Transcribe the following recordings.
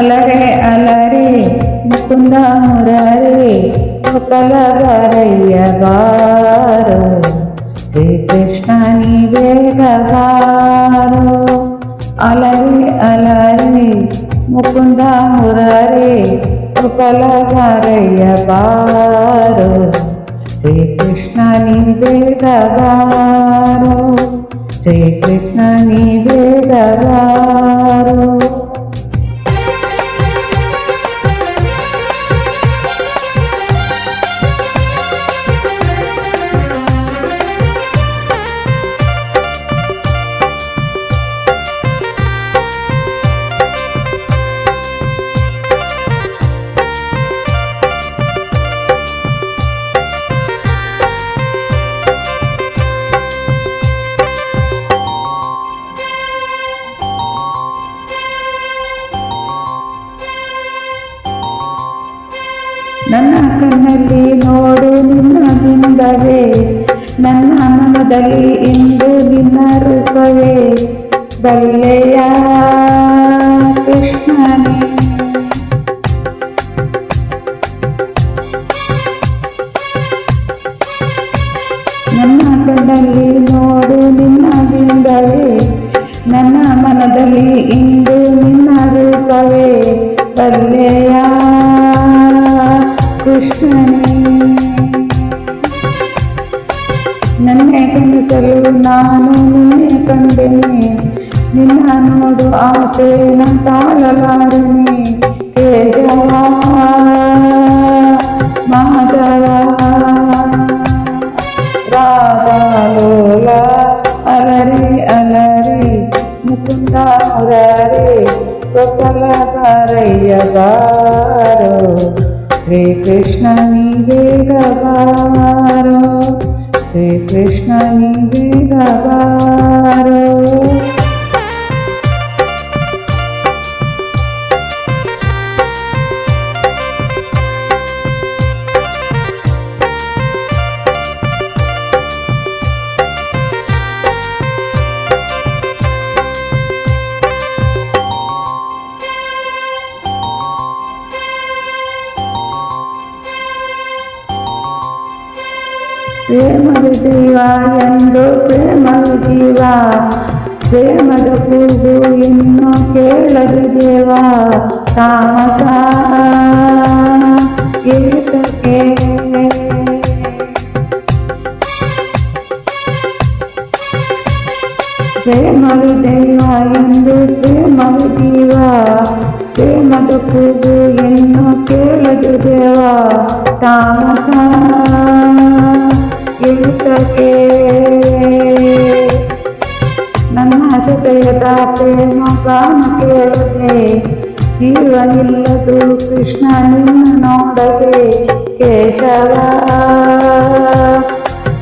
ಅಲರೆ ಅಲರೆ ಮುಕುಂದ ಮುರಾರೆ ಗೋಪಾಲ ಬಾರಯ್ಯ ಬಾರೋ ಶ್ರೀ ಕೃಷ್ಣ ನೀ ಬೇಗ ಬಾರೋ ಅಲರೆ ಅಲರೆ ಮುಕುಂದ ಮುರಾರೆ ಗೋಪಾಲ ಬಾರಯ್ಯ ಬಾರೋ ಶ್ರೀ ಕೃಷ್ಣ ನೀ ಬೇಗ ಬಾರೋ ಶ್ರೀ ಕೃಷ್ಣ ನೀ ಬೇಗ ಬಾರೋ ನನ್ನ ಕಣ್ಣಲ್ಲಿ ನೋಡು ನಿನ್ನ ಬಿಂಬವೇ ನನ್ನ ಮನದಲ್ಲಿ ಇಂದು ನಿನ್ನ ರೂಪವೇ ಬಲ್ಲೆಯ ಕೃಷ್ಣನೇ ನನ್ನ ಕಣ್ಣಲ್ಲಿ ನೋಡು ನಿನ್ನ ಬಿಂಬವೇ ನನ್ನ ಮನದಲ್ಲಿ ಇಂದು ನಿನ್ನ ರೂಪವೇ ಬಲ್ಲೆಯ ಕೃಷ್ಣನೇ ನನ್ನೆ ಕನಸಲು ನಾನು ನಿನ್ನೆ ಕಂಡೆನೆ ನಿನ್ನ ನೋಡು ಆಸೆ ನನ್ನ ತಾಳಲಾರನೆ ಕೇಶವ ಮಾಧವ ರಾಧಾಲೋಲ ಅಲರಿ ಅಲರಿ ಮುಕುಂದ ಮುರಾರಿ ಗೋಪಾಲ ಬಾರಯ್ಯ ಬಾರೋ ಶ್ರೀ ಕೃಷ್ಣ ನೀ ಬೇಗ ಬಾರೋ ಶ್ರೀ ಕೃಷ್ಣ ನೀ ಬೇಗ ಬಾರೋ ಪ್ರೇಮದ ಜೀವ ಎಂದು ಪ್ರೇಮದ ಜೀವ ಪ್ರೇಮದ ಕೂಗು ಇನ್ನು ಕೇಳದು ದೇವ ತಾಮಸ ಏತಕ್ಕೆ ಪ್ರೇಮದ ದೈವ ಎಂದು ಪ್ರೇಮದ ಜೀವ ಪ್ರೇಮದ ಕೂಗು ಇನ್ನು ಕೇಳದು ದೇವ ತಾಮಸ ಏತಕ್ಕೆ ನನ್ನ ಹೃದಯದ ಪ್ರೇಮ ಪ್ರಾಣ ಕೇಳದೆ ಜೀವನಿಲ್ಲದು ಕೃಷ್ಣ ನಿನ್ನ ನೋಡದೆ ಕೇಶವ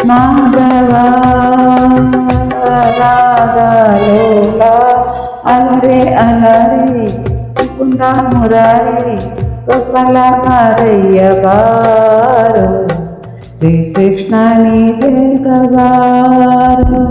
ಮಾಧವ ರಾಧಾಲೋಲ ಅಲರೆ ಅಲರೆ ಮುಕುಂದ ಮುರಾರಿ ಗೋಪಾಲ ಬಾರಯ್ಯ ಬಾರೋ ಶ್ರೀ ಕೃಷ್ಣ ನೀ ಬೇಗ ಬಾರೋ